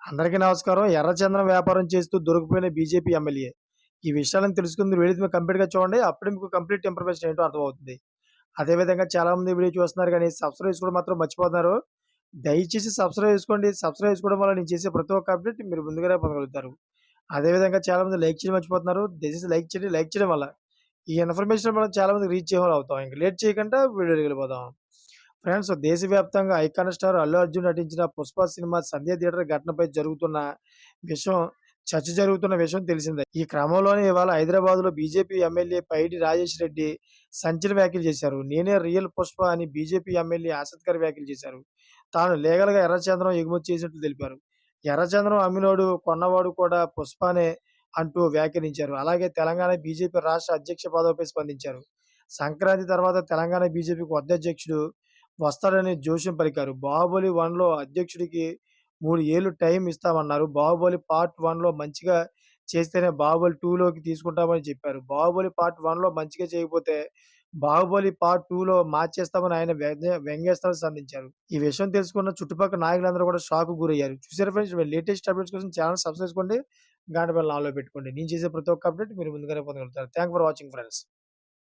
అందరికీ నమస్కారం. ఎర్రచందనం వ్యాపారం చేస్తూ దొరికిపోయిన బీజేపీ ఎమ్మెల్యే. ఈ విషయాలను తెలుసుకుందుకు వీడియో మీద కంప్లీట్‌గా చూడండి. అప్పుడే మీకు కంప్లీట్ ఇన్ఫర్మేషన్ ఏంటో అర్థమవుతుంది. అదే విధంగా చాలామంది వీడియో చూస్తున్నారు గానీ సబ్స్క్రైబ్ చేసుకోవడం మాత్రం మర్చిపోతున్నారు. దయచేసి సబ్స్క్రైబ్ చేసుకోండి. సబ్స్క్రైబ్ చేసుకోవడం వల్ల నేను చేసే ప్రతి ఒక్క అప్డేట్ మీరు ముందుగానే పొందగలుగుతారు. అదే విధంగా చాలామంది లైక్ చేయడం మర్చిపోతున్నారు. దయచేసి లైక్ చేయండి. లైక్ చేయడం వల్ల ఈ ఇన్ఫర్మేషన్ మనం చాలా మందికి రీచ్ అయ్యేవాళ్ళం అవుతాం. ఇంక లేట్ చేయకుండా వీడియోలోకి వెళ్ళిపోదాం. ఫ్రెండ్స్, దేశవ్యాప్తంగా ఐకాన్ స్టార్ అల్లు అర్జున్ నటించిన 'పుష్ప' సినిమా సంధ్య థియేటర్ ఘటనపై విషయం చర్చ జరుగుతున్న విషయం తెలిసిందే. ఈ క్రమంలోనే ఇవాళ హైదరాబాద్‌లో బీజేపీ ఎమ్మెల్యే పైడి రాజేష్ రెడ్డి సంచలన వ్యాఖ్యలు చేశారు. నేనే రియల్ పుష్ప అని బీజేపీ ఎమ్మెల్యే ఆసక్తికర వ్యాఖ్యలు చేశారు. తాను లీగల్‌గా ఎర్రచందనం ఎగుమతి చేసినట్లు తెలిపారు. ఎర్రచందనం అమ్మినోడు, కొన్నవాడు కూడా పుష్పనే అంటూ వ్యాఖ్యానించారు. అలాగే తెలంగాణ బీజేపీ రాష్ట్ర అధ్యక్ష పదవిపై స్పందించారు. సంక్రాంతి తర్వాత తెలంగాణ బీజేపీ కొత్త అధ్యక్షుడు వస్తాడని జోస్యం పలికారు. 'బాహుబలి 1లో అధ్యక్షుడికి 3 ఏళ్లు టైం ఇస్తామన్నారు. బాహుబలి పార్ట్ 1లో మంచిగా చేస్తేనే బాహుబలి 2లోకి తీసుకుంటామని చెప్పారు. బాహుబలి పార్ట్ 1లో మంచిగా చేయకపోతే బాహుబలి పార్ట్ 2లో మార్చేస్తామని ఆయన వ్యంగ్యాస్త్రాలు సంధించారు. ఈ విషయం తెలుసుకున్న చుట్టుపక్కల నాయకులందరూ కూడా షాక్‌కు గురయ్యారు. చూసారా ఫ్రెండ్స్, లేటెస్ట్ అప్డేట్స్ కోసం ఛానెల్ సబ్స్క్రైబ్ చేసుకోండి. గంట బెల్ ఆన్‌లో పెట్టుకోండి. నేను చేసే ప్రతి ఒక్క అప్డేట్ మీరు ముందుగానే పొందగలుగుతారు. Thank for watching friends.